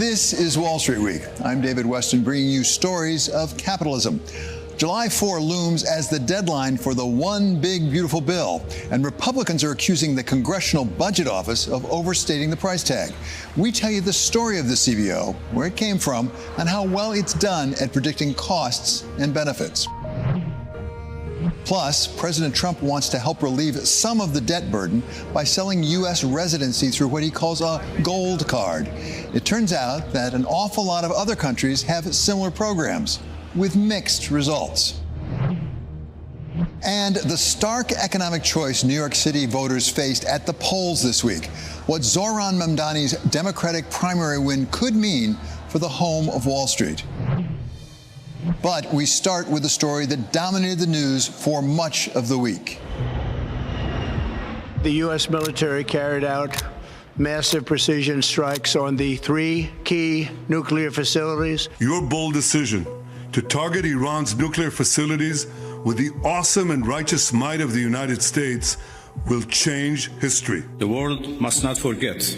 This is Wall Street Week. I'm David Westin, bringing you stories of capitalism. July 4 looms as the deadline for the one big beautiful bill, and Republicans are accusing the Congressional Budget Office of overstating the price tag. We tell you the story of the CBO, where it came from, and how well it's done at predicting costs and benefits. Plus, President Trump wants to help relieve some of the debt burden by selling U.S. residency through what he calls a gold card. It turns out that an awful lot of other countries have similar programs, with mixed results. And the stark economic choice New York City voters faced at the polls this week, what Zohran Mamdani's Democratic primary win could mean for the home of Wall Street. But we start with a story that dominated the news for much of the week. The U.S. military carried out massive precision strikes on the 3 key nuclear facilities. Your bold decision to target Iran's nuclear facilities with the awesome and righteous might of the United States will change history. The world must not forget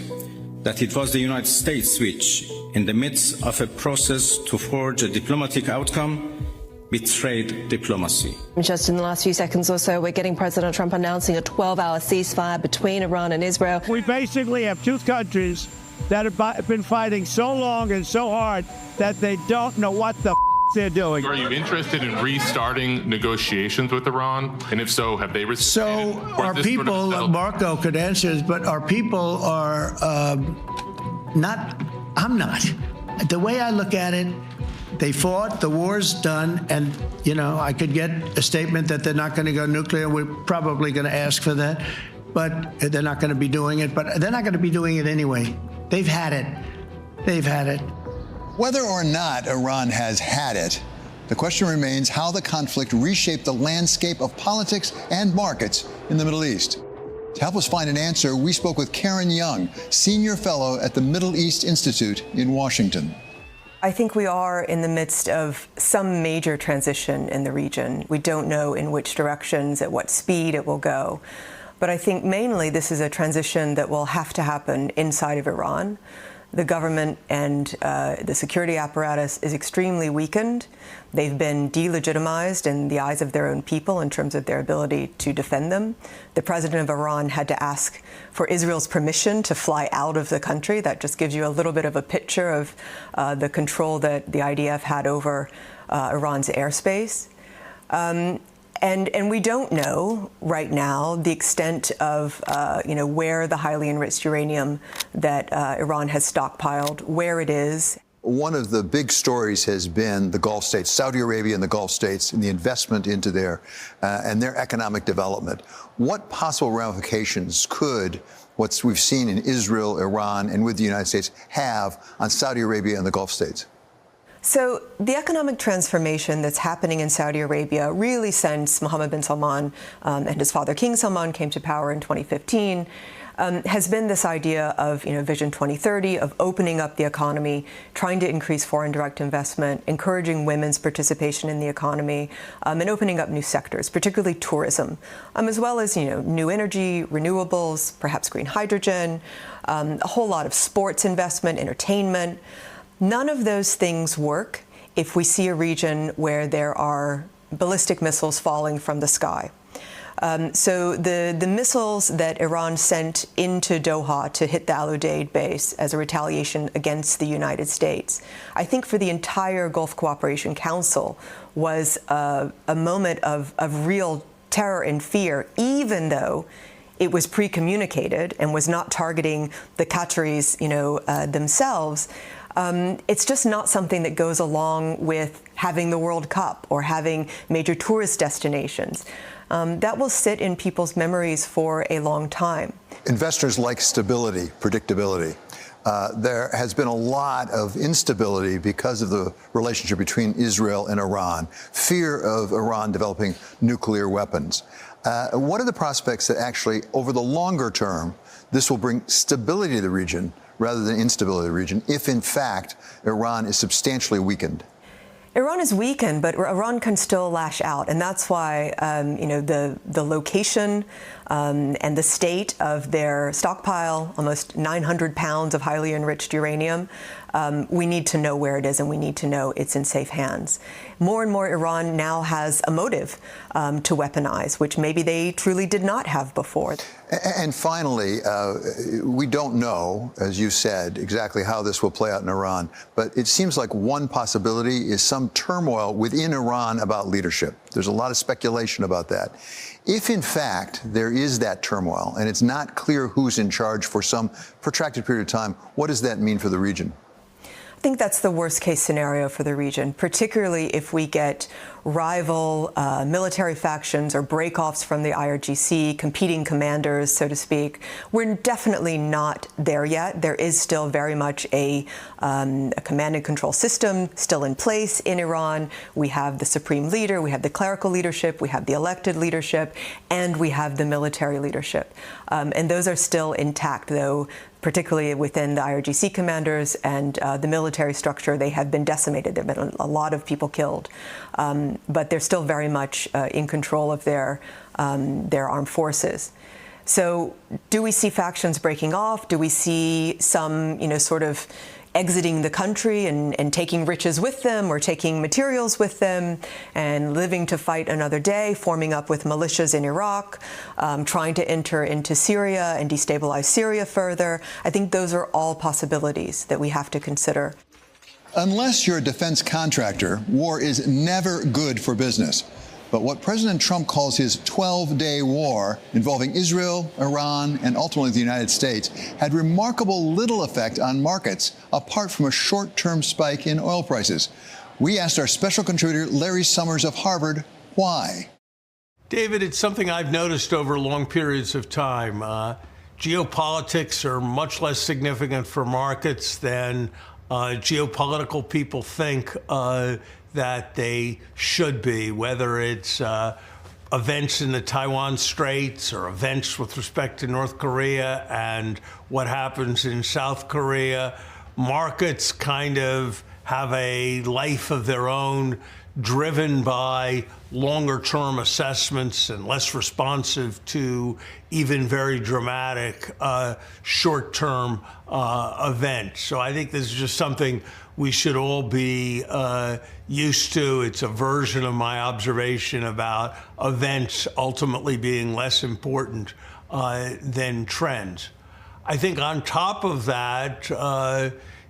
that it was the United States which, in the midst of a process to forge a diplomatic outcome, betrayed diplomacy. Just in the last few seconds or so, we're getting President Trump announcing a 12-hour ceasefire between Iran and Israel. We basically have two countries that have been fighting so long and so hard that they don't know what the they're doing. Are you interested in restarting negotiations with Iran? And if so, have they responded? So our people, Marco could answer this, but our people are not, I'm not. The way I look at it, they fought, the war's done, and, you know, I could get a statement that they're not going to go nuclear. We're probably going to ask for that, but they're not going to be doing it. But they're not going to be doing it anyway. They've had it. They've had it. Whether or not Iran has had it, the question remains how the conflict reshaped the landscape of politics and markets in the Middle East. To help us find an answer, we spoke with Karen Young, Senior Fellow at the Middle East Institute in Washington. I think we are in the midst of some major transition in the region. We don't know in which directions, at what speed it will go. But I think mainly this is a transition that will have to happen inside of Iran. The government and the security apparatus is extremely weakened. They've been delegitimized in the eyes of their own people in terms of their ability to defend them. The president of Iran had to ask for Israel's permission to fly out of the country. That just gives you a little bit of a picture of the control that the IDF had over Iran's airspace. And we don't know right now the extent of, where the highly enriched uranium that Iran has stockpiled, where it is. One of the big stories has been the Gulf states, Saudi Arabia and the Gulf states, and the investment into their economic development. What possible ramifications could what we've seen in Israel, Iran, and with the United States have on Saudi Arabia and the Gulf states? So the economic transformation that's happening in Saudi Arabia really since Mohammed bin Salman and his father King Salman came to power in 2015 has been this idea of Vision 2030, of opening up the economy, trying to increase foreign direct investment, encouraging women's participation in the economy, and opening up new sectors, particularly tourism, as well as new energy, renewables, perhaps green hydrogen, a whole lot of sports investment, entertainment. None of those things work if we see a region where there are ballistic missiles falling from the sky. So the missiles that Iran sent into Doha to hit the Al Udeid base as a retaliation against the United States, I think for the entire Gulf Cooperation Council was a moment of real terror and fear, even though it was pre-communicated and was not targeting the Qataris, themselves. It's just not something that goes along with having the World Cup or having major tourist destinations. That will sit in people's memories for a long time. Investors like stability, predictability. There has been a lot of instability because of the relationship between Israel and Iran, fear of Iran developing nuclear weapons. What are the prospects that actually, over the longer term, this will bring stability to the region rather than instability to the region, if in fact Iran is substantially weakened? Iran is weakened, but Iran can still lash out, and that's why the location and the state of their stockpile, almost 900 pounds of highly enriched uranium, we need to know where it is, and we need to know it's in safe hands. More and more, Iran now has a motive to weaponize, which maybe they truly did not have before. And finally, we don't know, as you said, exactly how this will play out in Iran, but it seems like one possibility is some turmoil within Iran about leadership. There's a lot of speculation about that. If, in fact, there is that turmoil and it's not clear who's in charge for some protracted period of time, what does that mean for the region? I think that's the worst case scenario for the region, particularly if we get rival military factions or breakoffs from the IRGC, competing commanders, so to speak. We're definitely not there yet. There is still very much a command and control system still in place in Iran. We have the supreme leader, we have the clerical leadership, we have the elected leadership, and we have the military leadership. And those are still intact, though, particularly within the IRGC commanders and the military structure. They have been decimated. There have been a lot of people killed. But they're still very much in control of their armed forces. So do we see factions breaking off? Do we see some, sort of exiting the country and taking riches with them or taking materials with them and living to fight another day, forming up with militias in Iraq, trying to enter into Syria and destabilize Syria further? I think those are all possibilities that we have to consider. Unless you're a defense contractor, war is never good for business. But what President Trump calls his 12-day war involving Israel, Iran, and ultimately the United States had remarkable little effect on markets apart from a short-term spike in oil prices. We asked our special contributor, Larry Summers of Harvard, why? David, it's something I've noticed over long periods of time. Geopolitics are much less significant for markets than geopolitical people think that they should be, whether it's events in the Taiwan Straits or events with respect to North Korea and what happens in South Korea. Markets kind of have a life of their own, driven by longer-term assessments and less responsive to even very dramatic short-term events. So I think this is just something we should all be used to. It's a version of my observation about events ultimately being less important than trends. I think on top of that,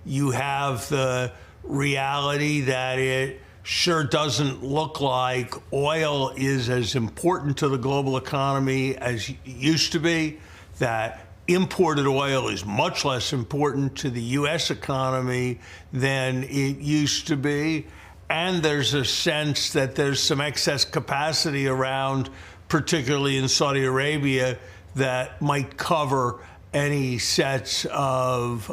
you have the reality that it sure doesn't look like oil is as important to the global economy as it used to be, that imported oil is much less important to the U.S. economy than it used to be. And there's a sense that there's some excess capacity around, particularly in Saudi Arabia, that might cover any sets of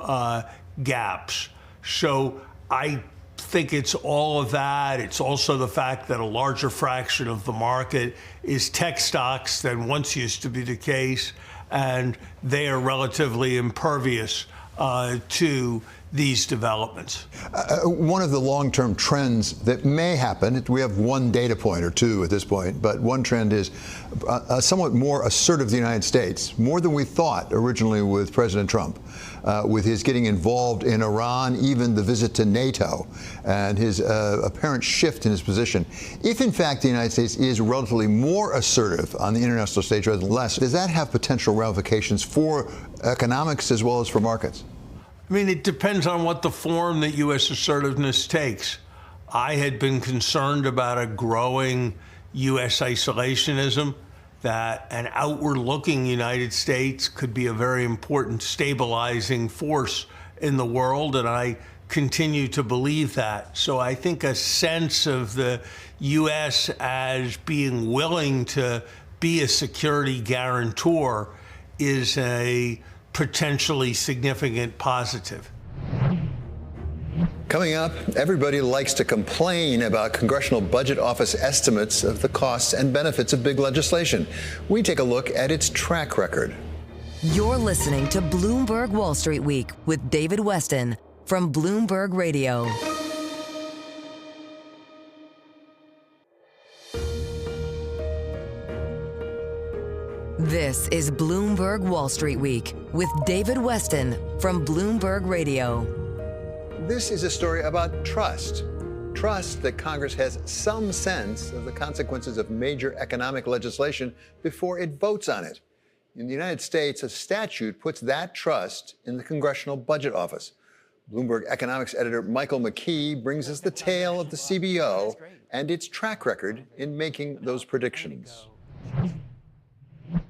gaps. So I think it's all of that. It's also the fact that a larger fraction of the market is tech stocks than once used to be the case, and they are relatively impervious to these developments. One of the long-term trends that may happen, we have one data point or two at this point, but one trend is somewhat more assertive the United States, more than we thought originally with President Trump, with his getting involved in Iran, even the visit to NATO, and his apparent shift in his position. If, in fact, the United States is relatively more assertive on the international stage rather than less, does that have potential ramifications for economics as well as for markets? I mean, it depends on what the form that U.S. assertiveness takes. I had been concerned about a growing U.S. isolationism, that an outward-looking United States could be a very important stabilizing force in the world, and I continue to believe that. So I think a sense of the U.S. as being willing to be a security guarantor is a potentially significant positive. Coming up, everybody likes to complain about Congressional Budget Office estimates of the costs and benefits of big legislation. We take a look at its track record. You're listening to Bloomberg Wall Street Week with David Westin from Bloomberg Radio. This is Bloomberg Wall Street Week with David Westin from Bloomberg Radio. This is a story about trust. Trust that Congress has some sense of the consequences of major economic legislation before it votes on it. In the United States, a statute puts that trust in the Congressional Budget Office. Bloomberg economics editor Michael McKee brings us the tale of the CBO and its track record in making those predictions.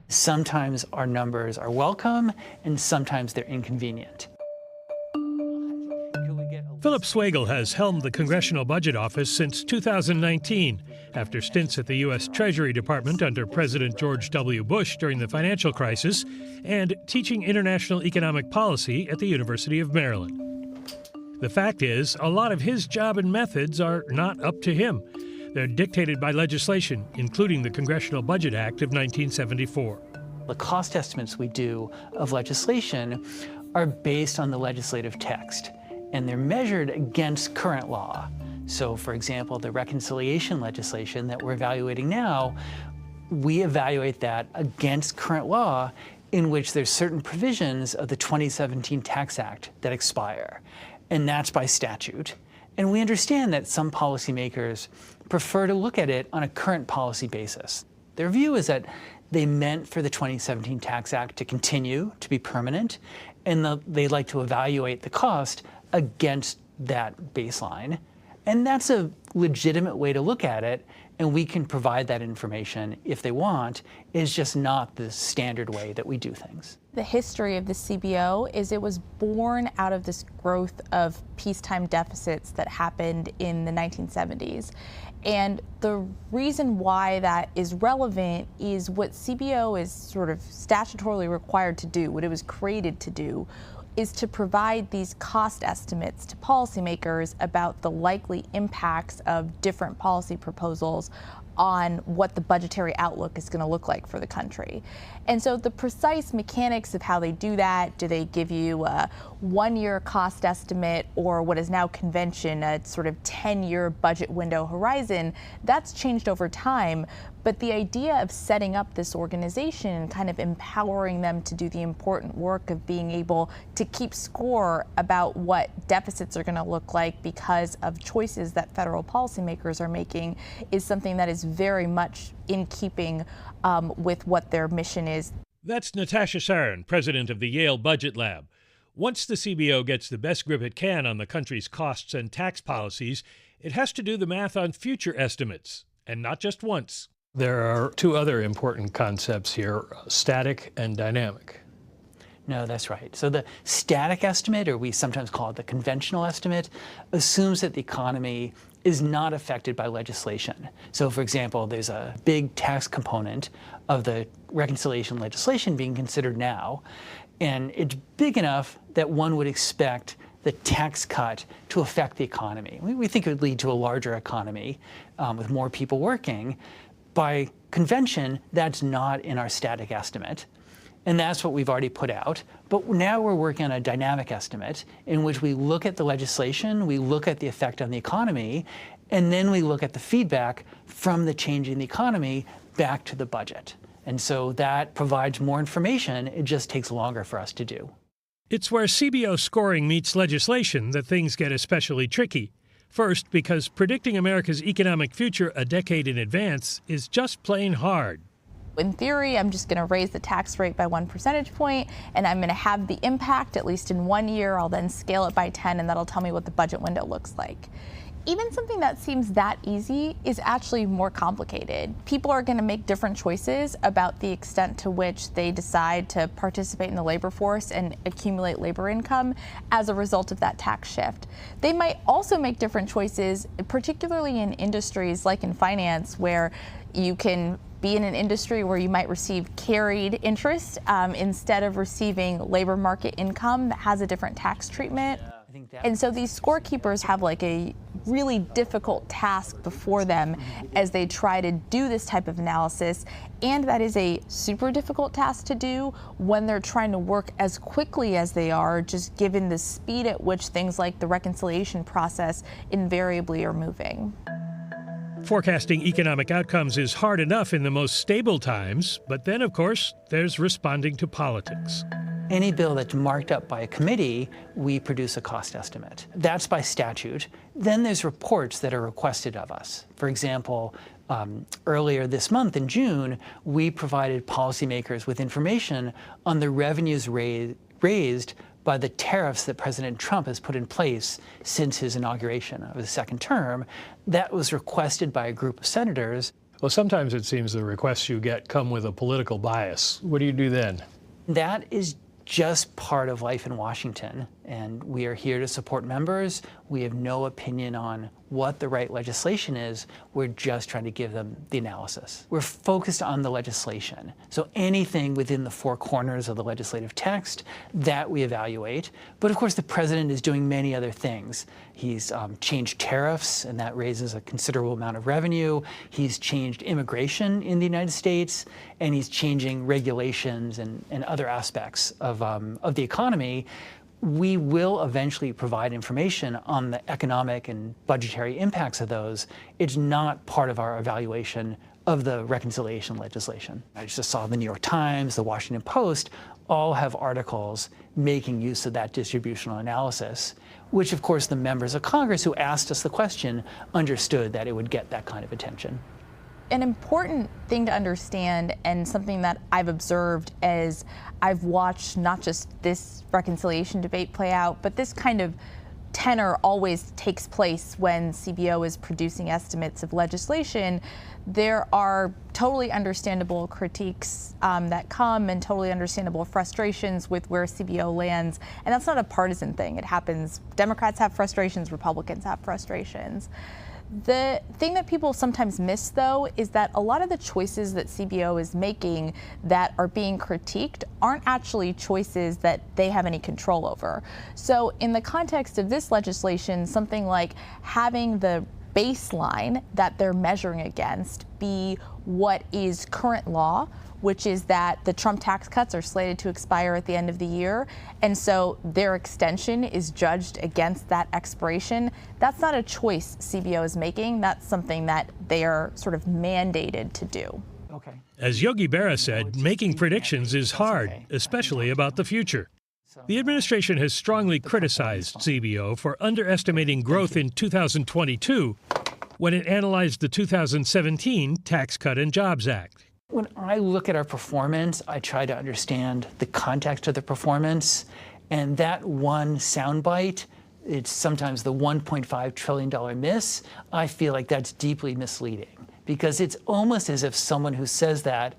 Sometimes our numbers are welcome, and sometimes they're inconvenient. Philip Swagel has helmed the Congressional Budget Office since 2019, after stints at the U.S. Treasury Department under President George W. Bush during the financial crisis, and teaching international economic policy at the University of Maryland. The fact is, a lot of his job and methods are not up to him. They're dictated by legislation, including the Congressional Budget Act of 1974. The cost estimates we do of legislation are based on the legislative text, and they're measured against current law. So, for example, the reconciliation legislation that we're evaluating now, we evaluate that against current law, in which there's certain provisions of the 2017 Tax Act that expire, and that's by statute. And we understand that some policymakers prefer to look at it on a current policy basis. Their view is that they meant for the 2017 Tax Act to continue, to be permanent, and they'd like to evaluate the cost against that baseline. And that's a legitimate way to look at it, and we can provide that information if they want. It's just not the standard way that we do things. The history of the CBO is it was born out of this growth of peacetime deficits that happened in the 1970s. And the reason why that is relevant is what CBO is sort of statutorily required to do, what it was created to do, is to provide these cost estimates to policymakers about the likely impacts of different policy proposals on what the budgetary outlook is going to look like for the country. And so the precise mechanics of how they do that, do they give you a one-year cost estimate or what is now convention, a sort of 10-year budget window horizon, that's changed over time. But the idea of setting up this organization and kind of empowering them to do the important work of being able to keep score about what deficits are going to look like because of choices that federal policymakers are making is something that is very much in keeping with what their mission is. That's Natasha Sarin, president of the Yale Budget Lab. Once the CBO gets the best grip it can on the country's costs and tax policies, it has to do the math on future estimates, and not just once. There are two other important concepts here, static and dynamic. No, that's right. So the static estimate, or we sometimes call it the conventional estimate, assumes that the economy is not affected by legislation. So, for example, there's a big tax component of the reconciliation legislation being considered now, and it's big enough that one would expect the tax cut to affect the economy. We think it would lead to a larger economy with more people working. By convention, that's not in our static estimate. And that's what we've already put out. But now we're working on a dynamic estimate in which we look at the legislation, we look at the effect on the economy, and then we look at the feedback from the change in the economy back to the budget. And so that provides more information. It just takes longer for us to do. It's where CBO scoring meets legislation that things get especially tricky. First, because predicting America's economic future a decade in advance is just plain hard. In theory, I'm just going to raise the tax rate by 1 percentage point, and I'm going to have the impact at least in 1 year. I'll then scale it by 10, and that'll tell me what the budget window looks like. Even something that seems that easy is actually more complicated. People are going to make different choices about the extent to which they decide to participate in the labor force and accumulate labor income as a result of that tax shift. They might also make different choices, particularly in industries like in finance, where you can be in an industry where you might receive carried interest instead of receiving labor market income that has a different tax treatment. And so these scorekeepers have like a really difficult task before them as they try to do this type of analysis. And that is a super difficult task to do when they're trying to work as quickly as they are, just given the speed at which things like the reconciliation process invariably are moving. Forecasting economic outcomes is hard enough in the most stable times, but then, of course, there's responding to politics. Any bill that's marked up by a committee, we produce a cost estimate. That's by statute. Then there's reports that are requested of us. For example, earlier this month in June, we provided policymakers with information on the revenues raised by the tariffs that President Trump has put in place since his inauguration of his second term. That was requested by a group of senators. Well, sometimes it seems the requests you get come with a political bias. What do you do then? That is just part of life in Washington, and we are here to support members. We have no opinion on what the right legislation is. We're just trying to give them the analysis. We're focused on the legislation. So anything within the four corners of the legislative text, that we evaluate. But of course, the president is doing many other things. He's changed tariffs, and that raises a considerable amount of revenue. He's changed immigration in the United States, and he's changing regulations and other aspects of the economy. We will eventually provide information on the economic and budgetary impacts of those. It's not part of our evaluation of the reconciliation legislation. I just saw the New York Times, the Washington Post, all have articles making use of that distributional analysis, which of course the members of Congress who asked us the question understood that it would get that kind of attention. An important thing to understand, and something that I've observed as I've watched not just this reconciliation debate play out, but this kind of tenor always takes place when CBO is producing estimates of legislation. There are totally understandable critiques that come, and totally understandable frustrations with where CBO lands. And that's not a partisan thing. It happens. Democrats have frustrations, Republicans have frustrations. The thing that people sometimes miss, though, is that a lot of the choices that CBO is making that are being critiqued aren't actually choices that they have any control over. So in the context of this legislation, something like having the baseline that they're measuring against be what is current law, which is that the Trump tax cuts are slated to expire at the end of the year. And so their extension is judged against that expiration. That's not a choice CBO is making. That's something that they are sort of mandated to do. Okay. As Yogi Berra said, making predictions is hard, especially about the future. The administration has strongly criticized CBO for underestimating growth in 2022 when it analyzed the 2017 Tax Cut and Jobs Act. When I look at our performance, I try to understand the context of the performance, and that one soundbite, it's sometimes the $1.5 trillion miss, I feel like that's deeply misleading, because it's almost as if someone who says that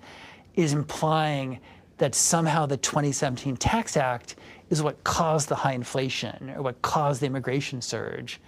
is implying that somehow the 2017 Tax Act is what caused the high inflation or what caused the immigration surge.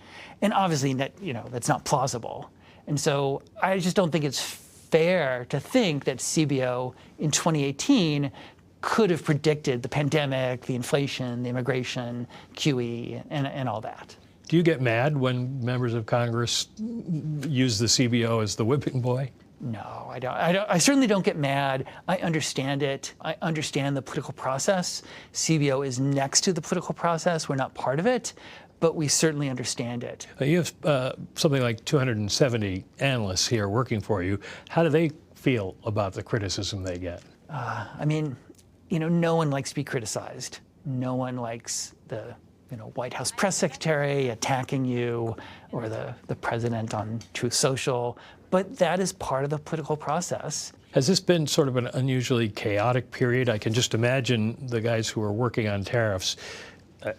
And obviously, that's not plausible. And so I just don't think it's fair to think that CBO in 2018 could have predicted the pandemic, the inflation, the immigration, QE, and all that. Do you get mad when members of Congress use the CBO as the whipping boy? No, I don't. I certainly don't get mad. I understand it. I understand the political process. CBO is next to the political process. We're not part of it, but we certainly understand it. You have something like 270 analysts here working for you. How do they feel about the criticism they get? No one likes to be criticized. No one likes the White House press secretary attacking you or the president on Truth Social. But that is part of the political process. Has this been sort of an unusually chaotic period? I can just imagine the guys who are working on tariffs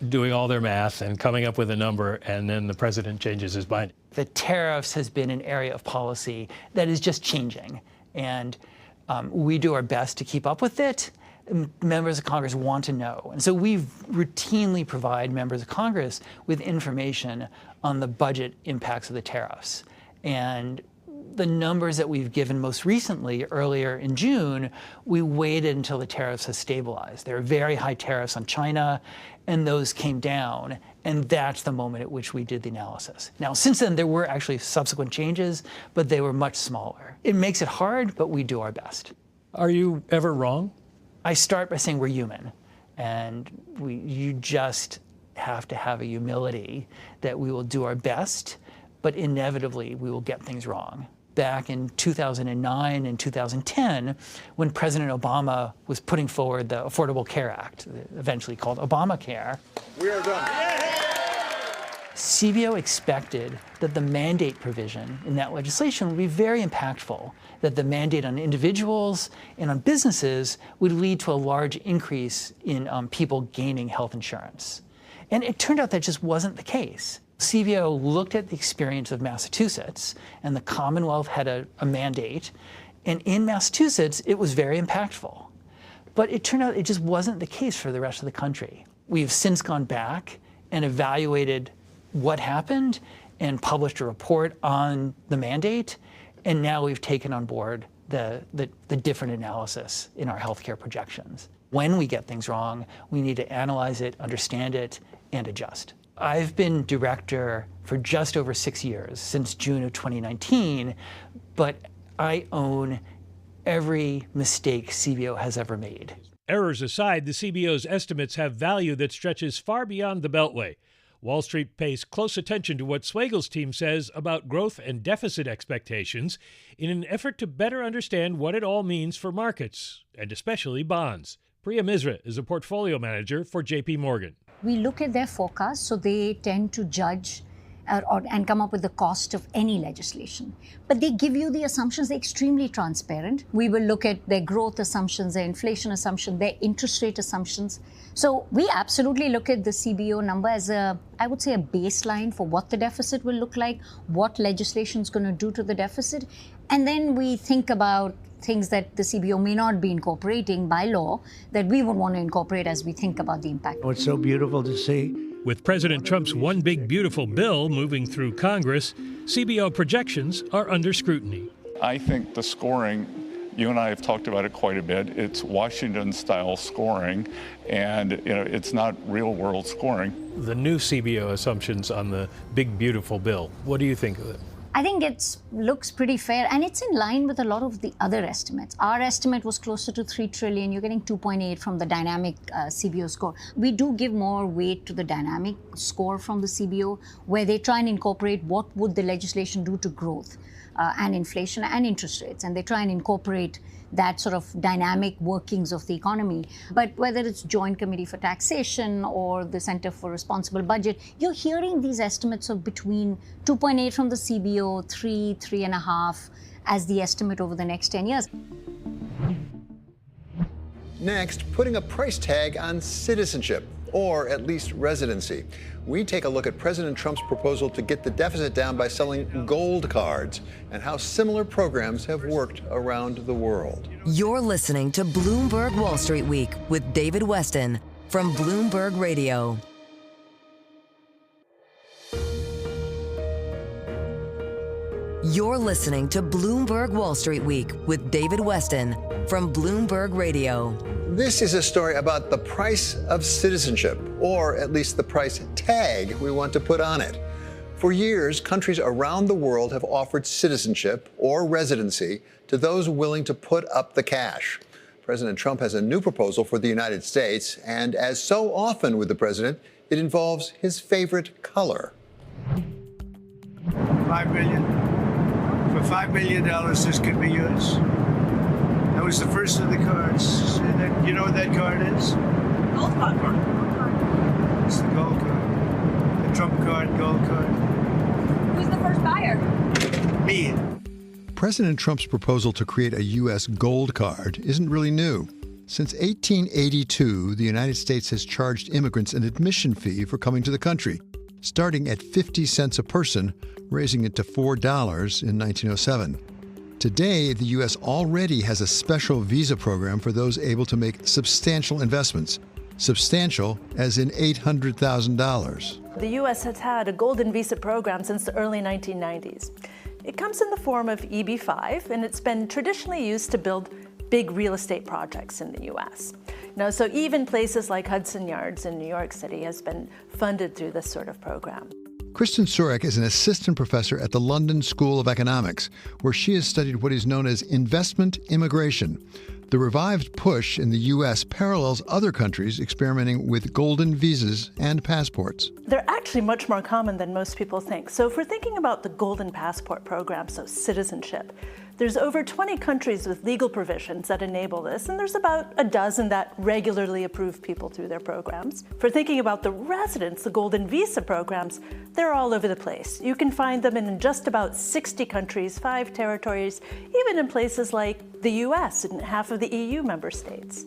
doing all their math and coming up with a number, and then the president changes his mind. The tariffs has been an area of policy that is just changing. And we do our best to keep up with it. Members of Congress want to know. And so we routinely provide members of Congress with information on the budget impacts of the tariffs. And the numbers that we've given most recently, earlier in June, we waited until the tariffs have stabilized. There are very high tariffs on China, and those came down, and that's the moment at which we did the analysis. Now, since then, there were actually subsequent changes, but they were much smaller. It makes it hard, but we do our best. Are you ever wrong? I start by saying we're human, and you just have to have a humility that we will do our best, but inevitably we will get things wrong. back in 2009 and 2010 when President Obama was putting forward the Affordable Care Act, eventually called Obamacare. We are done. CBO expected that the mandate provision in that legislation would be very impactful, that the mandate on individuals and on businesses would lead to a large increase in people gaining health insurance. And it turned out that just wasn't the case. CBO looked at the experience of Massachusetts, and the Commonwealth had a mandate, and in Massachusetts, it was very impactful. But it turned out it just wasn't the case for the rest of the country. We've since gone back and evaluated what happened and published a report on the mandate, and now we've taken on board the different analysis in our healthcare projections. When we get things wrong, we need to analyze it, understand it, and adjust. I've been director for just over 6 years, since June of 2019, but I own every mistake CBO has ever made. Errors aside, the CBO's estimates have value that stretches far beyond the Beltway. Wall Street pays close attention to what Swagle's team says about growth and deficit expectations in an effort to better understand what it all means for markets, and especially bonds. Priya Misra is a portfolio manager for JP Morgan. We look at their forecasts, so they tend to judge and come up with the cost of any legislation. But they give you the assumptions, they're extremely transparent. We will look at their growth assumptions, their inflation assumptions, their interest rate assumptions. So we absolutely look at the CBO number as I would say, a baseline for what the deficit will look like, what legislation is going to do to the deficit. And then we think about things that the CBO may not be incorporating by law that we would want to incorporate as we think about the impact. What's so beautiful to see? With President Trump's one big beautiful bill moving through Congress, CBO projections are under scrutiny. I think the scoring, you and I have talked about it quite a bit, it's Washington-style scoring, and it's not real-world scoring. The new CBO assumptions on the big beautiful bill, what do you think of it? I think it looks pretty fair, and it's in line with a lot of the other estimates. Our estimate was closer to 3 trillion. You're getting 2.8 from the dynamic CBO score. We do give more weight to the dynamic score from the CBO, where they try and incorporate what would the legislation do to growth and inflation and interest rates, and they try and incorporate that sort of dynamic workings of the economy. But whether it's Joint Committee for Taxation or the Center for Responsible Budget, you're hearing these estimates of between 2.8 from the CBO, 3.5 as the estimate over the next 10 years. Next, putting a price tag on citizenship, or at least residency. We take a look at President Trump's proposal to get the deficit down by selling gold cards and how similar programs have worked around the world. You're listening to Bloomberg Wall Street Week with David Westin from Bloomberg Radio. You're listening to Bloomberg Wall Street Week with David Westin from Bloomberg Radio. This is a story about the price of citizenship, or at least the price tag we want to put on it. For years, countries around the world have offered citizenship or residency to those willing to put up the cash. President Trump has a new proposal for the United States, and as so often with the president, it involves his favorite color. $5 billion. For $5 billion, this could be yours. That was the first of the cards. You know what that card is? Gold card. It's the gold card. The Trump card, gold card. Who's the first buyer? Me. President Trump's proposal to create a U.S. gold card isn't really new. Since 1882, the United States has charged immigrants an admission fee for coming to the country, starting at 50 cents a person, raising it to $4 in 1907. Today, the U.S. already has a special visa program for those able to make substantial investments. Substantial as in $800,000. The U.S. has had a golden visa program since the early 1990s. It comes in the form of EB-5, and it's been traditionally used to build big real estate projects in the U.S. So even places like Hudson Yards in New York City has been funded through this sort of program. Kristen Surek is an assistant professor at the London School of Economics, where she has studied what is known as investment immigration, The revived push in the U.S. parallels other countries experimenting with golden visas and passports. They're actually much more common than most people think. So if we're thinking about the Golden Passport program, so citizenship, there's over 20 countries with legal provisions that enable this, and there's about a dozen that regularly approve people through their programs. For thinking about the residents, the Golden Visa programs, they're all over the place. You can find them in just about 60 countries, 5 territories, even in places like the US and half of the EU member states.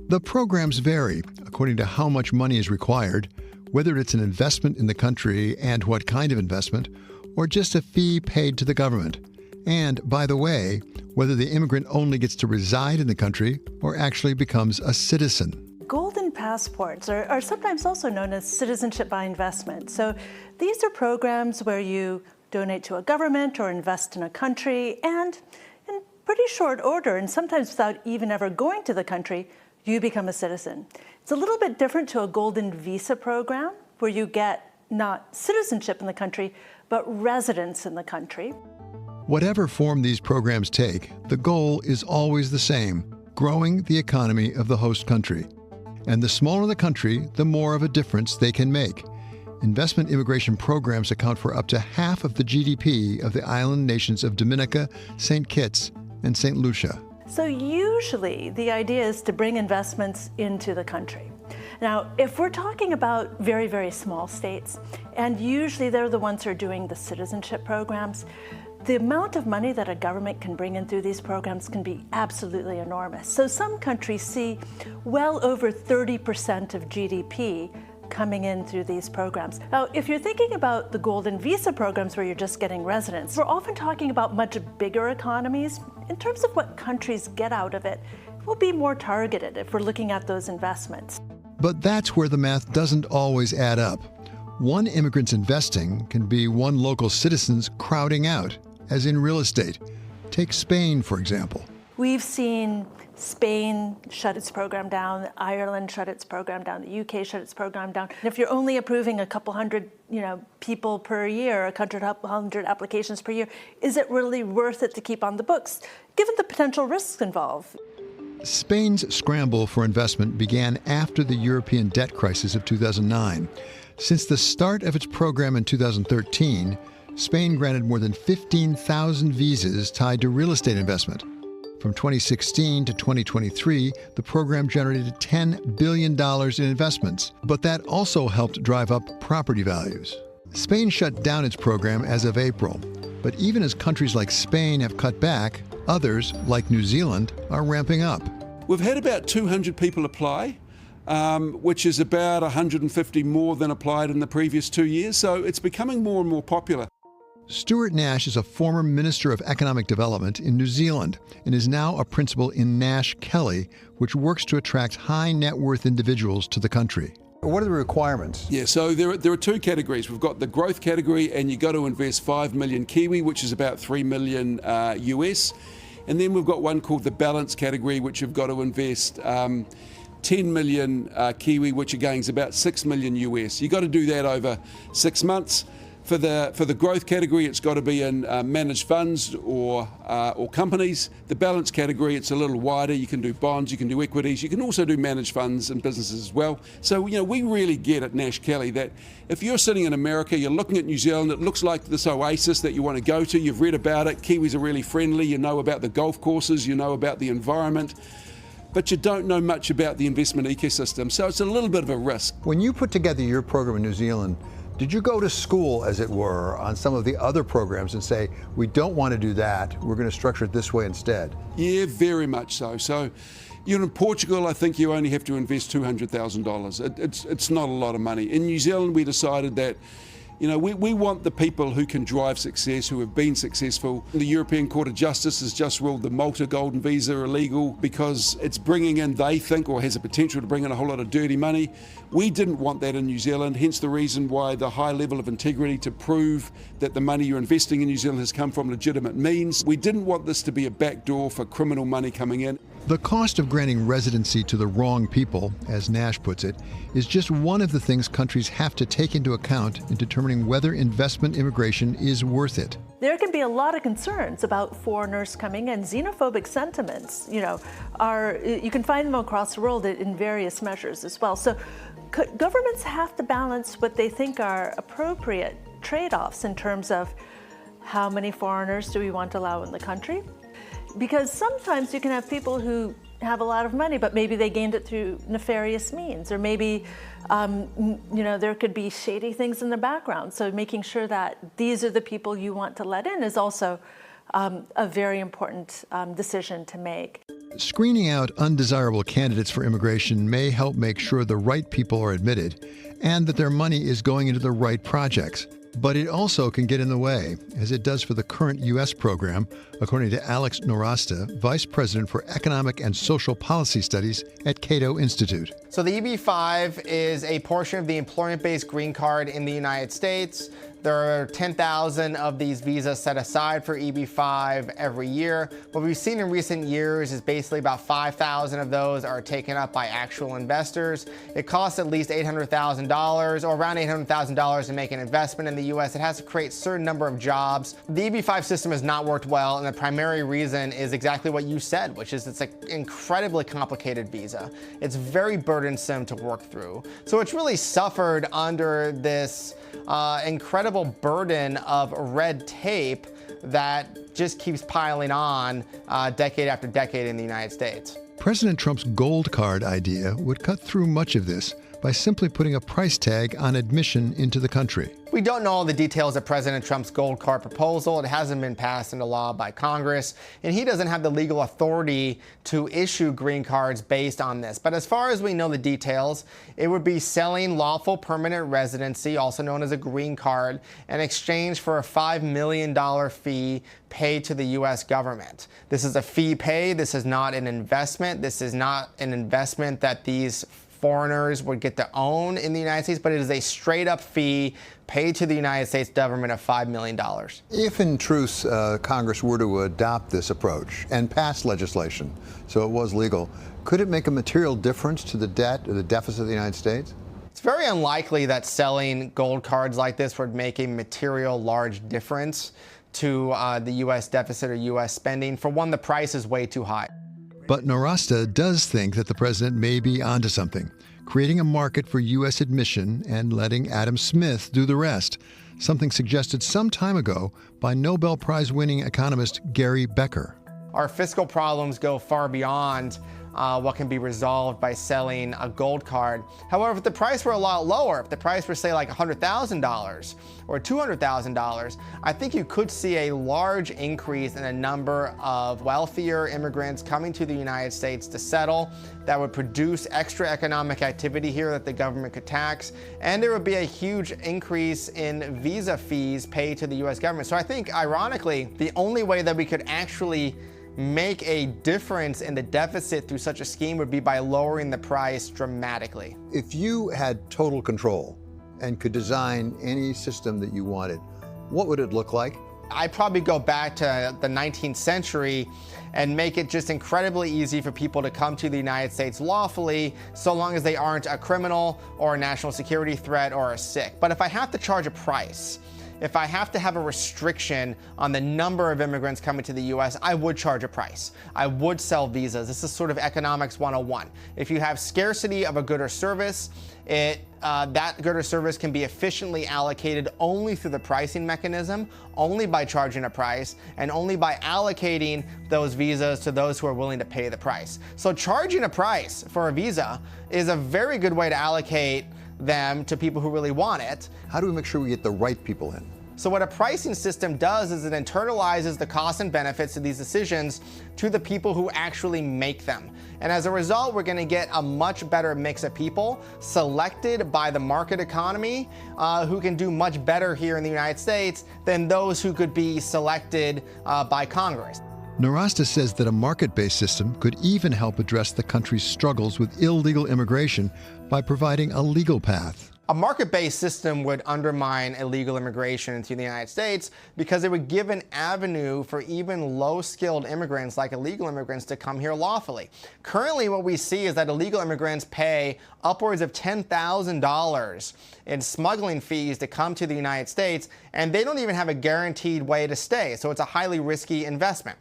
The programs vary according to how much money is required, whether it's an investment in the country and what kind of investment, or just a fee paid to the government. And, by the way, whether the immigrant only gets to reside in the country or actually becomes a citizen. Golden passports are sometimes also known as citizenship by investment. So these are programs where you donate to a government or invest in a country, and in pretty short order, and sometimes without even ever going to the country, you become a citizen. It's a little bit different to a Golden Visa program, where you get not citizenship in the country, but residence in the country. Whatever form these programs take, the goal is always the same: growing the economy of the host country. And the smaller the country, the more of a difference they can make. Investment immigration programs account for up to half of the GDP of the island nations of Dominica, St. Kitts, and St. Lucia. So usually the idea is to bring investments into the country. Now, if we're talking about very, very small states, and usually they're the ones who are doing the citizenship programs, the amount of money that a government can bring in through these programs can be absolutely enormous. So some countries see well over 30% of GDP coming in through these programs. Now, if you're thinking about the Golden Visa programs where you're just getting residents, we're often talking about much bigger economies. In terms of what countries get out of it, we'll be more targeted if we're looking at those investments. But that's where the math doesn't always add up. One immigrant's investing can be one local citizen's crowding out, as in real estate. Take Spain, for example. We've seen Spain shut its program down, Ireland shut its program down, the UK shut its program down. And if you're only approving a couple hundred, people per year, a couple hundred applications per year, is it really worth it to keep on the books, given the potential risks involved? Spain's scramble for investment began after the European debt crisis of 2009. Since the start of its program in 2013, Spain granted more than 15,000 visas tied to real estate investment. From 2016 to 2023, the program generated $10 billion in investments, but that also helped drive up property values. Spain shut down its program as of April, but even as countries like Spain have cut back, others, like New Zealand, are ramping up. We've had about 200 people apply, which is about 150 more than applied in the previous 2 years, so it's becoming more and more popular. Stuart Nash is a former Minister of Economic Development in New Zealand and is now a principal in Nash Kelly, which works to attract high net worth individuals to the country. What are the requirements? Yeah, so there are 2 categories. We've got the growth category, and you've got to invest 5 million Kiwi, which is about 3 million US. And then we've got one called the balance category, which you've got to invest 10 million Kiwi, which again is about 6 million US. You've got to do that over 6 months. For the growth category, it's got to be in managed funds or companies. The balance category, it's a little wider. You can do bonds, you can do equities, you can also do managed funds and businesses as well. So, we really get at Nash Kelly that if you're sitting in America, you're looking at New Zealand, it looks like this oasis that you want to go to. You've read about it. Kiwis are really friendly. You know about the golf courses. You know about the environment. But you don't know much about the investment ecosystem. So it's a little bit of a risk. When you put together your program in New Zealand, did you go to school, as it were, on some of the other programs and say, we don't want to do that, we're going to structure it this way instead? Yeah, very much so. So, in Portugal, I think you only have to invest $200,000. It's not a lot of money. In New Zealand, we decided that, we want the people who can drive success, who have been successful. The European Court of Justice has just ruled the Malta Golden Visa illegal because it's bringing in, they think, or has a potential to bring in a whole lot of dirty money. We didn't want that in New Zealand, hence the reason why the high level of integrity to prove that the money you're investing in New Zealand has come from legitimate means. We didn't want this to be a backdoor for criminal money coming in. The cost of granting residency to the wrong people, as Nash puts it, is just one of the things countries have to take into account in determining whether investment immigration is worth it. There can be a lot of concerns about foreigners coming, and xenophobic sentiments, you can find them across the world in various measures as well. So governments have to balance what they think are appropriate trade-offs in terms of how many foreigners do we want to allow in the country? Because sometimes you can have people who have a lot of money, but maybe they gained it through nefarious means, or maybe there could be shady things in the background. So making sure that these are the people you want to let in is also a very important decision to make. Screening out undesirable candidates for immigration may help make sure the right people are admitted and that their money is going into the right projects. But it also can get in the way, as it does for the current U.S. program, according to Alex Norasta, Vice President for Economic and Social Policy Studies at Cato Institute. So the EB-5 is a portion of the employment-based green card in the United States. There are 10,000 of these visas set aside for EB-5 every year. What we've seen in recent years is basically about 5,000 of those are taken up by actual investors. It costs at least $800,000 or around $800,000 to make an investment in the U.S. It has to create a certain number of jobs. The EB-5 system has not worked well, and the primary reason is exactly what you said, which is it's an incredibly complicated visa. It's very burdensome to work through. So it's really suffered under this incredible burden of red tape that just keeps piling on decade after decade in the United States. President Trump's gold card idea would cut through much of this by simply putting a price tag on admission into the country. We don't know all the details of President Trump's gold card proposal. It hasn't been passed into law by Congress, and he doesn't have the legal authority to issue green cards based on this. But as far as we know the details, it would be selling lawful permanent residency, also known as a green card, in exchange for a $5 million fee paid to the U.S. government. This is a fee paid. This is not an investment. This is not an investment that these foreigners would get to own in the United States, but it is a straight-up fee paid to the United States government of $5 million. If in truth Congress were to adopt this approach and pass legislation so it was legal, could it make a material difference to the debt or the deficit of the United States? It's very unlikely that selling gold cards like this would make a material large difference to the U.S. deficit or U.S. spending. For one, the price is way too high. But Norasta does think that the president may be onto something, creating a market for U.S. admission and letting Adam Smith do the rest, something suggested some time ago by Nobel Prize-winning economist Gary Becker. Our fiscal problems go far beyond what can be resolved by selling a gold card. However, if the price were a lot lower, if the price were, say, like $100,000 or $200,000, I think you could see a large increase in the number of wealthier immigrants coming to the United States to settle. That would produce extra economic activity here that the government could tax, and there would be a huge increase in visa fees paid to the U.S. government. So I think, ironically, the only way that we could actually make a difference in the deficit through such a scheme would be by lowering the price dramatically. If you had total control and could design any system that you wanted, what would it look like? I'd probably go back to the 19th century and make it just incredibly easy for people to come to the United States lawfully, so long as they aren't a criminal or a national security threat or are sick. But if I have to charge a price, if I have to have a restriction on the number of immigrants coming to the U.S., I would charge a price. I would sell visas. This is sort of economics 101. If you have scarcity of a good or service, that good or service can be efficiently allocated only through the pricing mechanism, only by charging a price, and only by allocating those visas to those who are willing to pay the price. So charging a price for a visa is a very good way to allocate them to people who really want it. How do we make sure we get the right people in? So what a pricing system does is it internalizes the costs and benefits of these decisions to the people who actually make them. And as a result, we're going to get a much better mix of people selected by the market economy who can do much better here in the United States than those who could be selected by Congress. Norasta says that a market-based system could even help address the country's struggles with illegal immigration by providing a legal path. A market-based system would undermine illegal immigration into the United States because it would give an avenue for even low-skilled immigrants like illegal immigrants to come here lawfully. Currently, what we see is that illegal immigrants pay upwards of $10,000 in smuggling fees to come to the United States, and they don't even have a guaranteed way to stay, so it's a highly risky investment.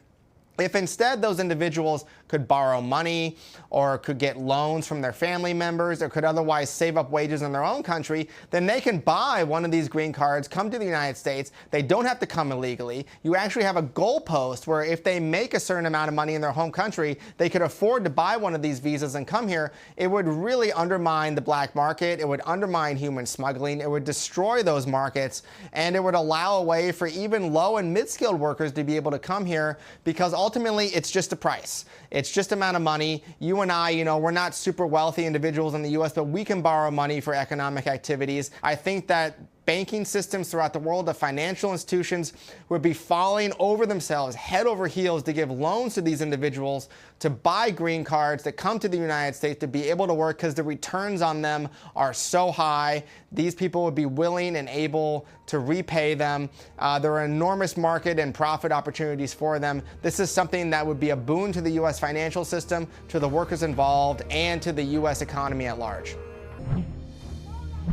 If instead those individuals could borrow money or could get loans from their family members or could otherwise save up wages in their own country, then they can buy one of these green cards, come to the United States. They don't have to come illegally. You actually have a goalpost where if they make a certain amount of money in their home country, they could afford to buy one of these visas and come here. It would really undermine the black market. It would undermine human smuggling. It would destroy those markets, and it would allow a way for even low and mid-skilled workers to be able to come here, because ultimately it's just a price. It's just amount of money. You and I, we're not super wealthy individuals in the U.S., but we can borrow money for economic activities. I think that banking systems throughout the world, the financial institutions, would be falling over themselves, head over heels, to give loans to these individuals to buy green cards, to come to the United States, to be able to work, because the returns on them are so high. These people would be willing and able to repay them. There are enormous market and profit opportunities for them. This is something that would be a boon to the U.S. financial system, to the workers involved, and to the U.S. economy at large.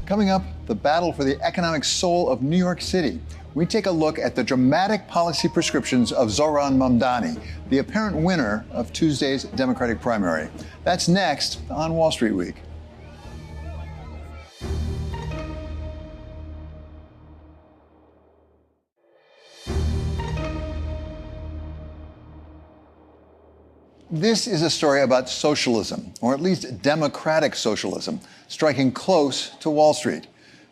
Coming up, the battle for the economic soul of New York City. We take a look at the dramatic policy prescriptions of Zohran Mamdani, the apparent winner of Tuesday's Democratic primary. That's next on Wall Street Week. This is a story about socialism, or at least democratic socialism, striking close to Wall Street.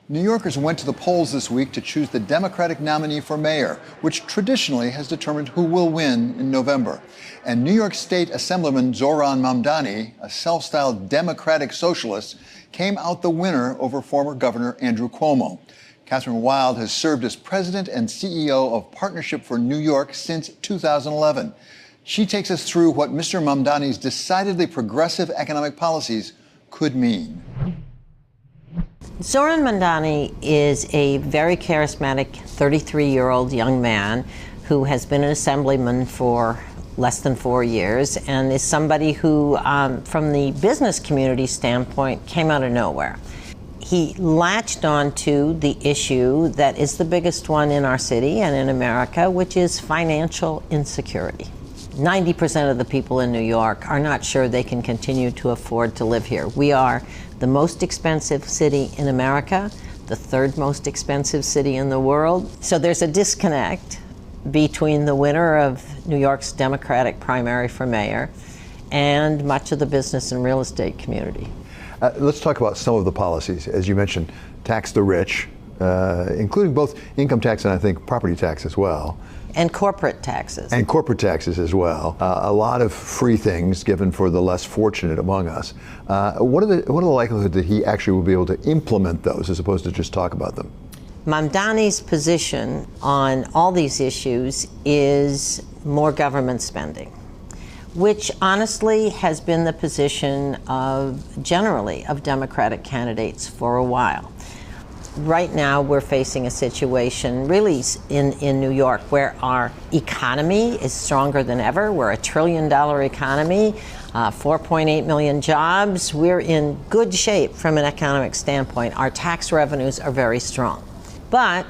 New Yorkers went to the polls this week to choose the Democratic nominee for mayor, which traditionally has determined who will win in November. And New York State Assemblyman Zohran Mamdani, a self-styled democratic socialist, came out the winner over former Governor Andrew Cuomo. Catherine Wild has served as president and CEO of Partnership for New York since 2011. She takes us through what Mr. Mamdani's decidedly progressive economic policies could mean. Zohran Mamdani is a very charismatic 33-year-old young man who has been an assemblyman for less than 4 years and is somebody who, from the business community standpoint, came out of nowhere. He latched onto the issue that is the biggest one in our city and in America, which is financial insecurity. 90% of the people in New York are not sure they can continue to afford to live here. We are the most expensive city in America, the third most expensive city in the world. So there's a disconnect between the winner of New York's Democratic primary for mayor and much of the business and real estate community. Let's talk about some of the policies. As you mentioned, tax the rich, including both income tax and I think property tax as well. And corporate taxes. And corporate taxes as well. A lot of free things given for the less fortunate among us. What are the likelihood that he actually will be able to implement those as opposed to just talk about them? Mamdani's position on all these issues is more government spending, which honestly has been the position of generally of Democratic candidates for a while. Right now, we're facing a situation really in New York where our economy is stronger than ever. We're a $1 trillion economy, 4.8 million jobs. We're in good shape from an economic standpoint. Our tax revenues are very strong. But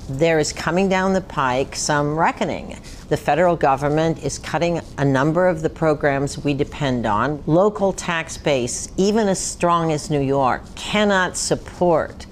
there is coming down the pike some reckoning. The federal government is cutting a number of the programs we depend on. Local tax base, even as strong as New York, cannot support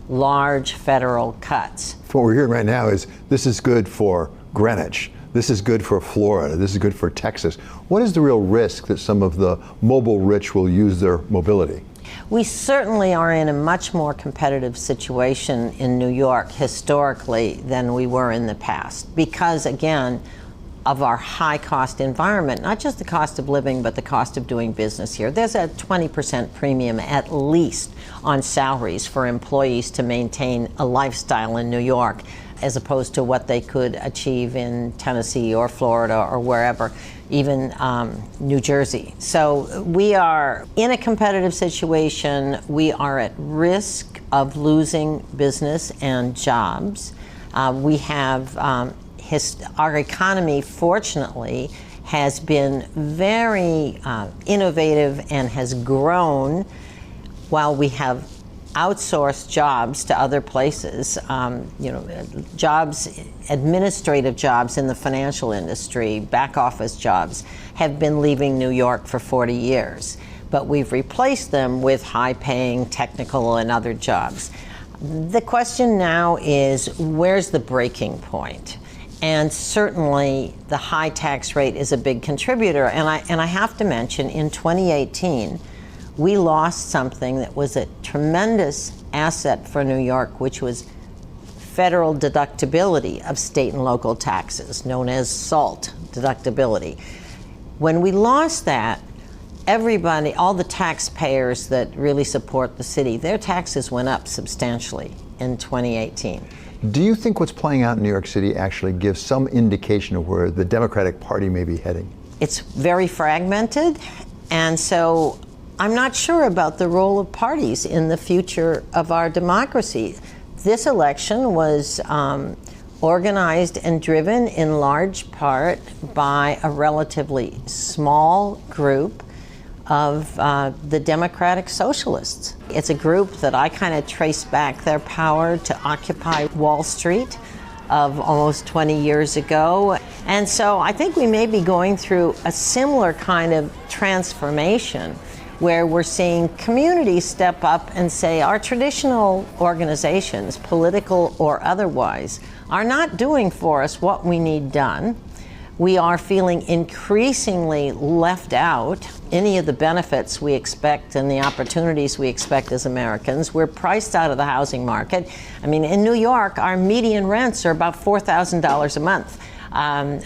large federal cuts. What we're hearing right now is this is good for Greenwich. This is good for Florida. This is good for Texas. What is the real risk that some of the mobile rich will use their mobility? We certainly are in a much more competitive situation in New York historically than we were in the past because, again, of our high cost environment, not just the cost of living, but the cost of doing business here. There's a 20% premium at least on salaries for employees to maintain a lifestyle in New York as opposed to what they could achieve in Tennessee or Florida or wherever, even New Jersey. So we are in a competitive situation. We are at risk of losing business and jobs. We have our economy, fortunately, has been very innovative and has grown while we have outsourced jobs to other places. Jobs, administrative jobs in the financial industry, back office jobs, have been leaving New York for 40 years. But we've replaced them with high-paying technical and other jobs. The question now is, where's the breaking point? And certainly the high tax rate is a big contributor. And I have to mention, in 2018, we lost something that was a tremendous asset for New York, which was federal deductibility of state and local taxes, known as SALT deductibility. When we lost that, everybody, all the taxpayers that really support the city, their taxes went up substantially in 2018. Do you think what's playing out in New York City actually gives some indication of where the Democratic Party may be heading? It's very fragmented, and so I'm not sure about the role of parties in the future of our democracy. This election was organized and driven in large part by a relatively small group of the Democratic Socialists. It's a group that I kind of trace back their power to Occupy Wall Street of almost 20 years ago. And so I think we may be going through a similar kind of transformation where we're seeing communities step up and say our traditional organizations, political or otherwise, are not doing for us what we need done. We are feeling increasingly left out. Any of the benefits we expect and the opportunities we expect as Americans, we're priced out of the housing market. I mean, in New York, our median rents are about $4,000 a month.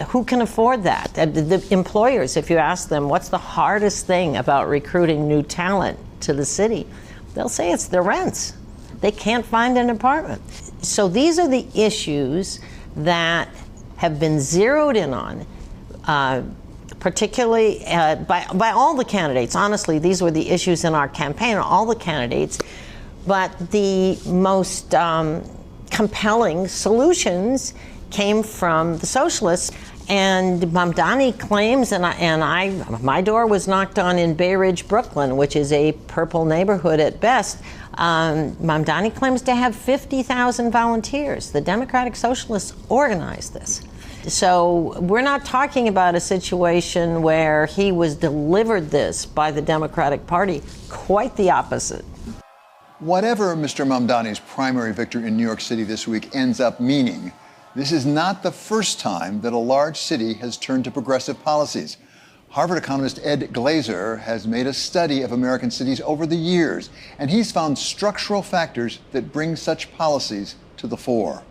Who can afford that? The employers, if you ask them, what's the hardest thing about recruiting new talent to the city? They'll say it's the rents. They can't find an apartment. So these are the issues that have been zeroed in on, particularly by all the candidates. Honestly, these were the issues in our campaign, all the candidates. But the most compelling solutions came from the socialists. And Mamdani claims, my door was knocked on in Bay Ridge, Brooklyn, which is a purple neighborhood at best. Mamdani claims to have 50,000 volunteers. The Democratic Socialists organized this. So we're not talking about a situation where he was delivered this by the Democratic Party. Quite the opposite. Whatever Mr. Mamdani's primary victory in New York City this week ends up meaning, this is not the first time that a large city has turned to progressive policies. Harvard economist Ed Glazer has made a study of American cities over the years, and he's found structural factors that bring such policies to the fore.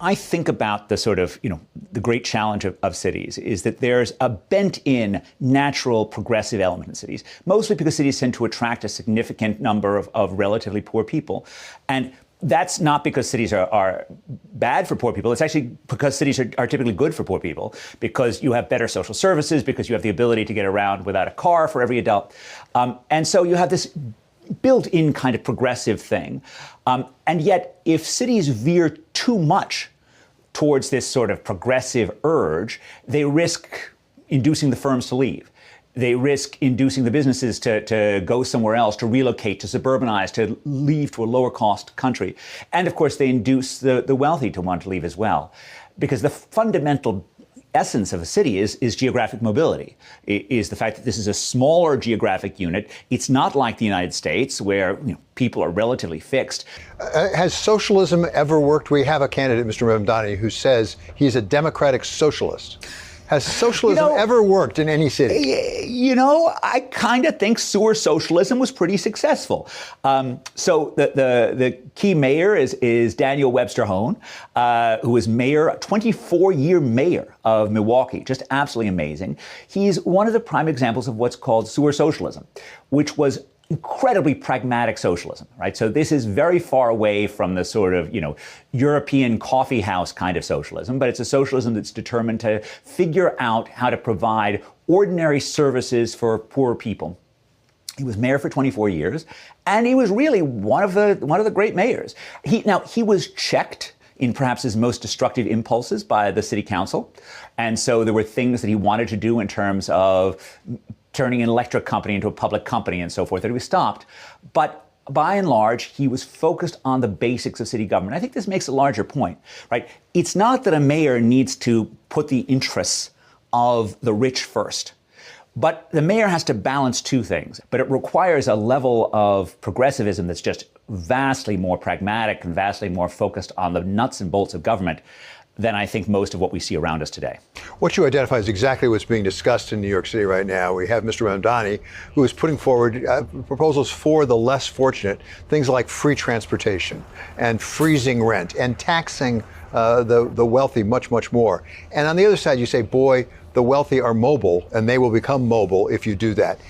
I think about the sort of, the great challenge of cities is that there's a bent-in natural progressive element in cities, mostly because cities tend to attract a significant number of relatively poor people. And that's not because cities are bad for poor people. It's actually because cities are typically good for poor people, because you have better social services, because you have the ability to get around without a car for every adult. And so you have this built-in kind of progressive thing. And yet, if cities veer too much towards this sort of progressive urge, they risk inducing the firms to leave. They risk inducing the businesses to go somewhere else, to relocate, to suburbanize, to leave to a lower cost country. And of course, they induce the wealthy to want to leave as well. Because the fundamental essence of a city is geographic mobility, is the fact that this is a smaller geographic unit. It's not like the United States where people are relatively fixed. Has socialism ever worked? We have a candidate, Mr. Mamdani, who says he's a democratic socialist. Has socialism ever worked in any city? I kind of think sewer socialism was pretty successful. So the key mayor is Daniel Webster Hone, who was mayor, 24-year mayor of Milwaukee, just absolutely amazing. He's one of the prime examples of what's called sewer socialism, which was incredibly pragmatic socialism, right? So this is very far away from the sort of, European coffee house kind of socialism, but it's a socialism that's determined to figure out how to provide ordinary services for poor people He was mayor for 24 years, and he was really one of the great mayors. He was checked in perhaps his most destructive impulses by the city council, and so there were things that he wanted to do in terms of turning an electric company into a public company and so forth that he was stopped. But by and large, he was focused on the basics of city government. I think this makes a larger point, right? It's not that a mayor needs to put the interests of the rich first. But the mayor has to balance two things. But it requires a level of progressivism that's just vastly more pragmatic and vastly more focused on the nuts and bolts of government than I think most of what we see around us today. What you identify is exactly what's being discussed in New York City right now. We have Mr. Mamdani, who is putting forward proposals for the less fortunate, things like free transportation and freezing rent and taxing the wealthy much, much more. And on the other side, you say, boy, the wealthy are mobile, and they will become mobile if you do that.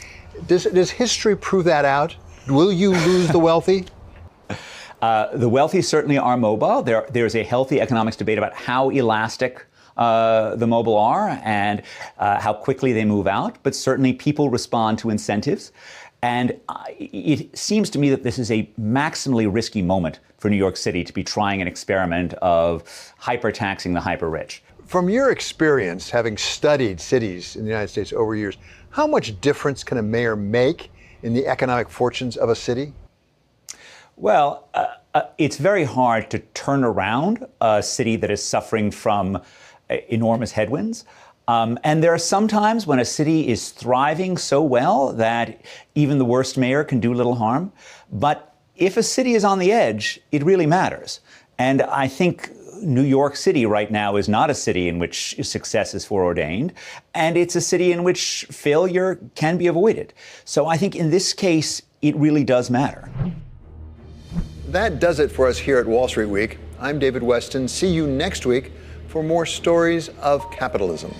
Does history prove that out? Will you lose the wealthy? The wealthy certainly are mobile. There's a healthy economics debate about how elastic the mobile are and how quickly they move out. But certainly people respond to incentives. And it seems to me that this is a maximally risky moment for New York City to be trying an experiment of hyper-taxing the hyper-rich. From your experience, having studied cities in the United States over years, how much difference can a mayor make in the economic fortunes of a city? Well, it's very hard to turn around a city that is suffering from enormous headwinds. And there are some times when a city is thriving so well that even the worst mayor can do little harm. But if a city is on the edge, it really matters. And I think New York City right now is not a city in which success is foreordained, and it's a city in which failure can be avoided. So I think in this case, it really does matter. That does it for us here at Wall Street Week. I'm David Westin. See you next week for more stories of capitalism.